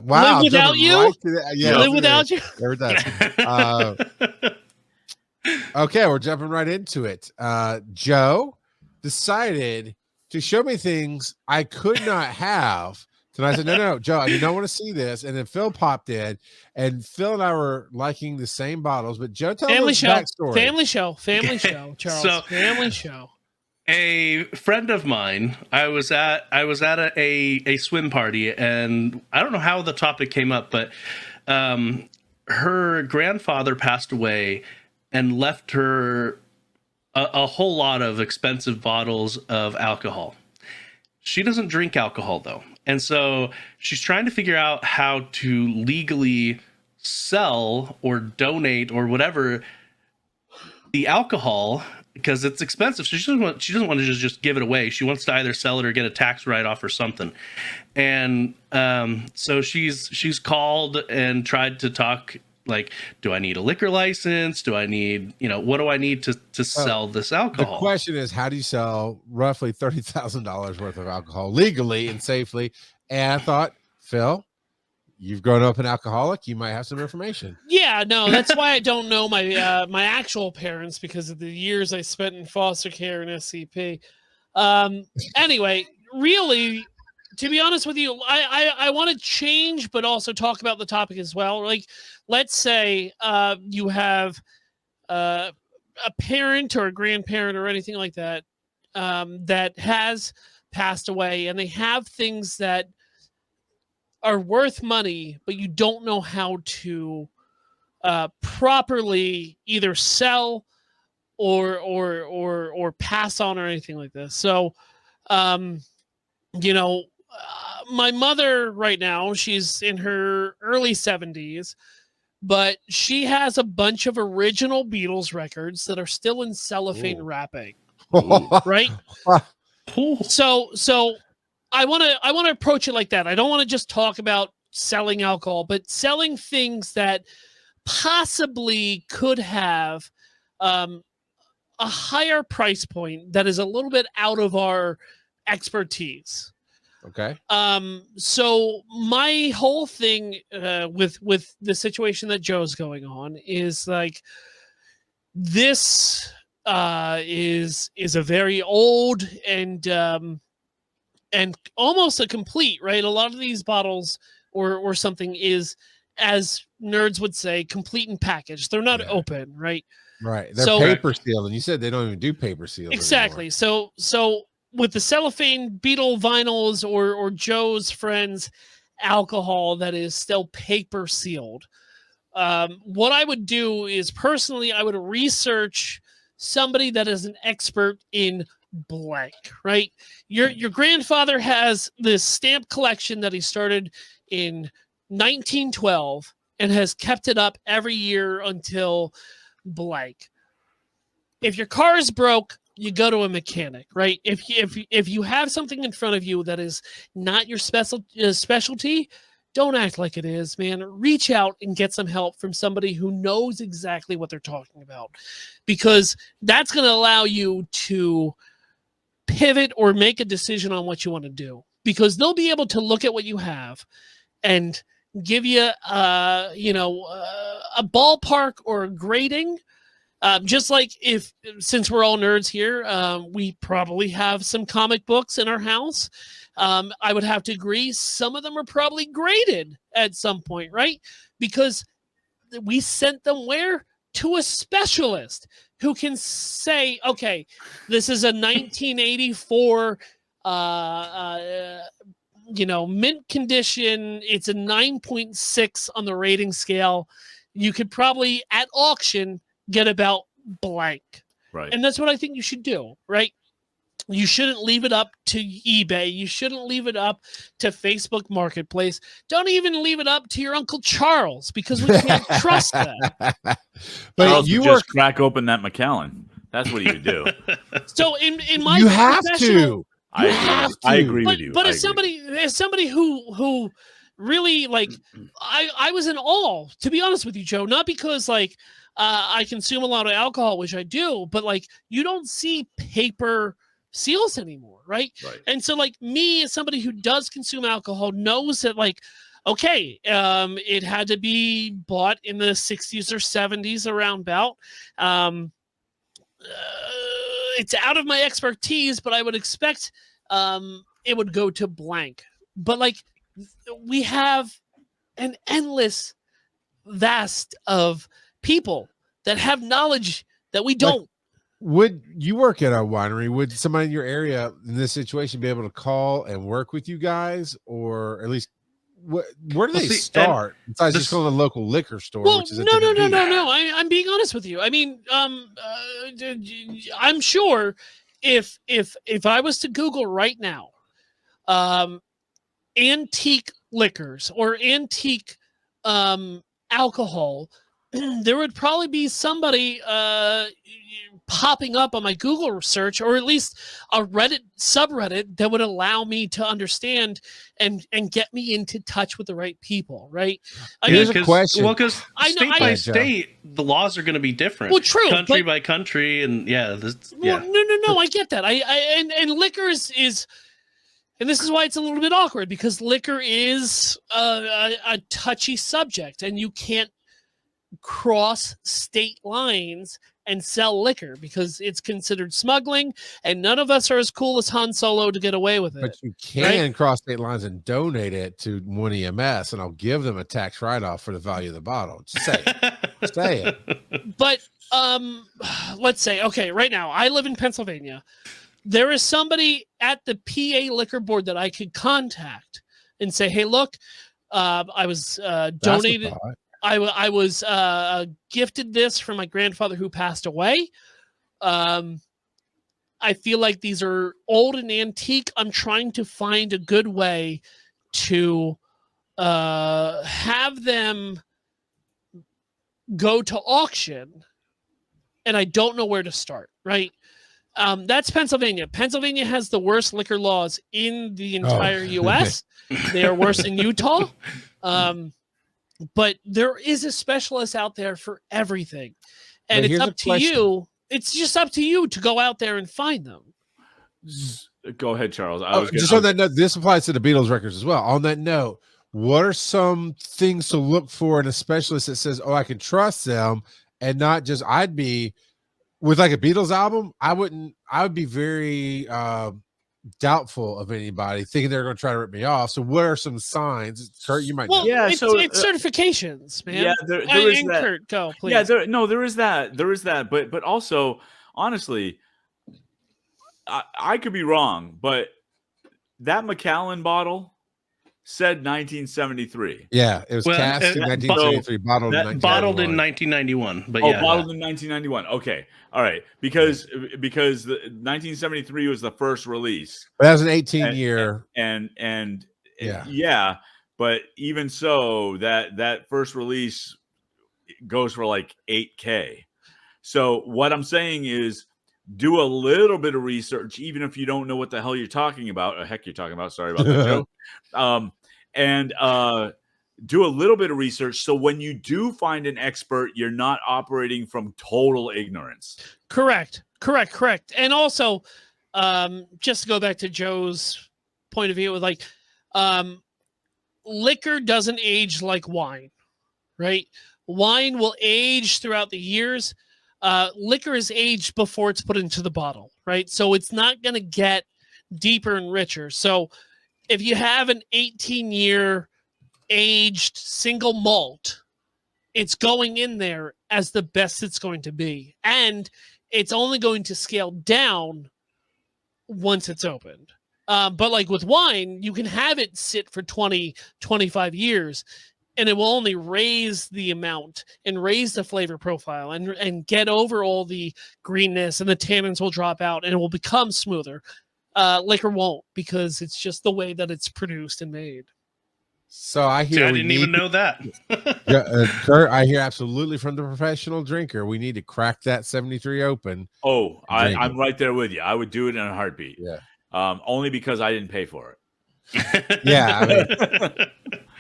Wow. Live without you? Yeah. Live without you? There it does. Okay, we're jumping right into it. Joe decided to show me things I could not have. So I said, no, Joe, I do not want to see this. And then Phil popped in, and Phil and I were liking the same bottles. But Joe, tell Family the show. backstory. Family show, Charles. So- family show. A friend of mine, I was at a swim party, and I don't know how the topic came up, but her grandfather passed away and left her a whole lot of expensive bottles of alcohol. She doesn't drink alcohol though, and so she's trying to figure out how to legally sell or donate or whatever the alcohol, because it's expensive. So she doesn't want to just give it away. She wants to either sell it or get a tax write-off or something. And so she's called and tried to talk, like, do I need a liquor license? Do I need, what do I need to sell this alcohol? The question is, how do you sell roughly $30,000 worth of alcohol legally and safely? And I thought, Phil, you've grown up an alcoholic. You might have some information. Yeah, no, that's why I don't know my my actual parents, because of the years I spent in foster care and SCP. Anyway, really, to be honest with you, I want to change, but also talk about the topic as well. Like, let's say you have a parent or a grandparent or anything like that that has passed away, and they have things that are worth money, but you don't know how to properly either sell or pass on or anything like this. So, my mother right now, she's in her early 70s, but she has a bunch of original Beatles records that are still in cellophane wrapping, right? So I want to approach it like that. I don't want to just talk about selling alcohol, but selling things that possibly could have a higher price point that is a little bit out of our expertise. Okay. So my whole thing with the situation that Joe's going on is like, this is a very old and almost a complete, right? A lot of these bottles or something is, as nerds would say, complete and packaged. They're not open, right? Right. They're paper sealed, and you said they don't even do paper seals. Exactly. Anymore. So with the cellophane Beetle vinyls or Joe's friends alcohol that is still paper sealed, what I would do is, personally, I would research somebody that is an expert in blank, right? Your grandfather has this stamp collection that he started in 1912 and has kept it up every year until blank. If your car is broke, you go to a mechanic, right? If you have something in front of you that is not your specialty, don't act like it is, man. Reach out and get some help from somebody who knows exactly what they're talking about, because that's going to allow you to pivot or make a decision on what you want to do, because they'll be able to look at what you have and give you a ballpark or a grading. Just like since we're all nerds here, we probably have some comic books in our house. I would have to agree, some of them are probably graded at some point, right? Because we sent them where? To a specialist who can say, okay, this is a 1984 mint condition. It's a 9.6 on the rating scale. You could probably at auction get about blank. Right. And that's what I think you should do, right? You shouldn't leave it up to eBay. You shouldn't leave it up to Facebook Marketplace. Don't even leave it up to your Uncle Charles, because we can't trust that. But Charles you would just crack open that Macallan. That's what he would do. So in my you have to. I agree with you. But as somebody who really, like, I was in awe, to be honest with you, Joe. Not because like I consume a lot of alcohol, which I do, but like, you don't see paper seals anymore, right? Right. And so, like, me as somebody who does consume alcohol knows that, like, Okay, it had to be bought in the 60s or 70s around about. It's out of my expertise, but I would expect it would go to blank. But like, we have an endless vast of people that have knowledge that we don't. Would you work at a winery? Would somebody in your area in this situation be able to call and work with you guys, or at least where do they start besides just going to the local liquor store? Well, which is no. I'm being honest with you. I mean, I'm sure if I was to Google right now, antique liquors or antique alcohol, there would probably be somebody popping up on my Google search, or at least a Reddit subreddit that would allow me to understand and get me into touch with the right people, right? Here's a question. Well, because state by state, the laws are going to be different. Well, true. Country by country, and No, I get that. And liquor is. And this is why it's a little bit awkward, because liquor is a touchy subject, and you can't cross state lines and sell liquor because it's considered smuggling, and none of us are as cool as Han Solo to get away with it. But you can cross state lines and donate it to one EMS, and I'll give them a tax write-off for the value of the bottle. Just say it. Say it. But let's say, okay, right now I live in Pennsylvania. There is somebody at the PA liquor board that I could contact and say, hey, look, I was donated. I was gifted this from my grandfather who passed away. I feel like these are old and antique. I'm trying to find a good way to have them go to auction, and I don't know where to start, right? That's Pennsylvania. Pennsylvania has the worst liquor laws in the entire U.S. They are worse than Utah. But there is a specialist out there for everything. And it's up to you. It's just up to you to go out there and find them. Go ahead, Charles. On that note, this applies to the Beatles records as well. On that note, what are some things to look for in a specialist that says, oh, I can trust them, and not just, I'd be with like a Beatles album, I would be very doubtful of anybody thinking they're going to try to rip me off. So what are some signs? Kurt, you might know. Yeah, it's certifications, man. Yeah, there is that. Kurt, go, please. Yeah, there is that. But also, honestly, I could be wrong, but that Macallan bottle said 1973. Yeah, it was cast in 1973, bottled in 1991. But bottled in 1991. Okay, all right, because the 1973 was the first release. But that was an 18-year, and yeah, but even so, that first release goes for like $8,000. So what I'm saying is, do a little bit of research, even if you don't know what the hell you're talking about. You're talking about. Sorry about that, Joe. And do a little bit of research, so when you do find an expert, you're not operating from total ignorance. Correct. And also, just to go back to Joe's point of view, with like, liquor doesn't age like wine, right? Wine will age throughout the years. Liquor is aged before it's put into the bottle, right? So it's not going to get deeper and richer. So if you have an 18-year aged single malt, it's going in there as the best it's going to be. And it's only going to scale down once it's opened. But like with wine, you can have it sit for 20, 25 years, and it will only raise the amount and raise the flavor profile and get over all the greenness, and the tannins will drop out and it will become smoother. Liquor won't, because it's just the way that it's produced and made. So I hear I didn't even know that. Kurt, I hear absolutely from the professional drinker, we need to crack that 73 open. Oh, I'm right there with you. I would do it in a heartbeat. Yeah. Only because I didn't pay for it. Yeah,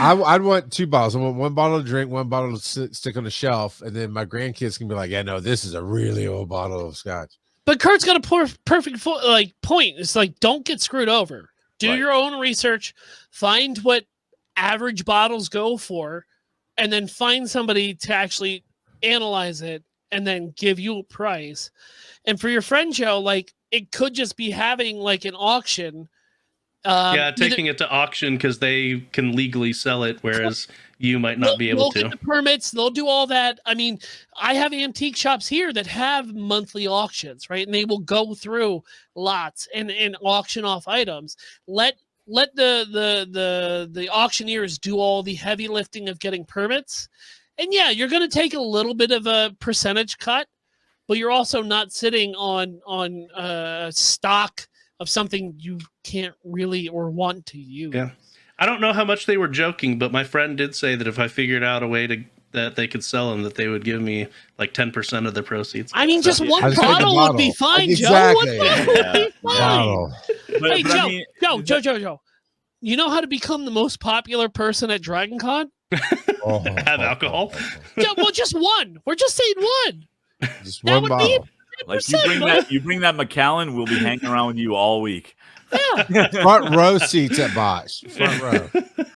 I'd want two bottles. I want one bottle to drink, one bottle to stick on the shelf, and then my grandkids can be like, "Yeah, no, this is a really old bottle of scotch." But Kurt's got a perfect point. It's like, don't get screwed over. Do your own research. Find what average bottles go for, and then find somebody to actually analyze it and then give you a price. And for your friend Joe, like it could just be having like an auction. Taking it to auction because they can legally sell it, whereas you might not be able to. They'll get the permits. They'll do all that. I mean, I have antique shops here that have monthly auctions, right? And they will go through lots and auction off items. Let the auctioneers do all the heavy lifting of getting permits. And yeah, you're going to take a little bit of a percentage cut, but you're also not sitting on stock of something you can't really or want to use. Yeah. I don't know how much they were joking, but my friend did say that if I figured out a way that they could sell them, that they would give me like 10% of the proceeds. I mean, just one bottle would be fine, exactly. Joe. One bottle would be fine. But Joe, I mean, Joe. You know how to become the most popular person at DragonCon? Have alcohol? Yeah, well, just one. We're just saying one. Just That one would bottle. like you bring that Macallan, we'll be hanging around with you all week. Yeah. Front row seats at Botch. Front row.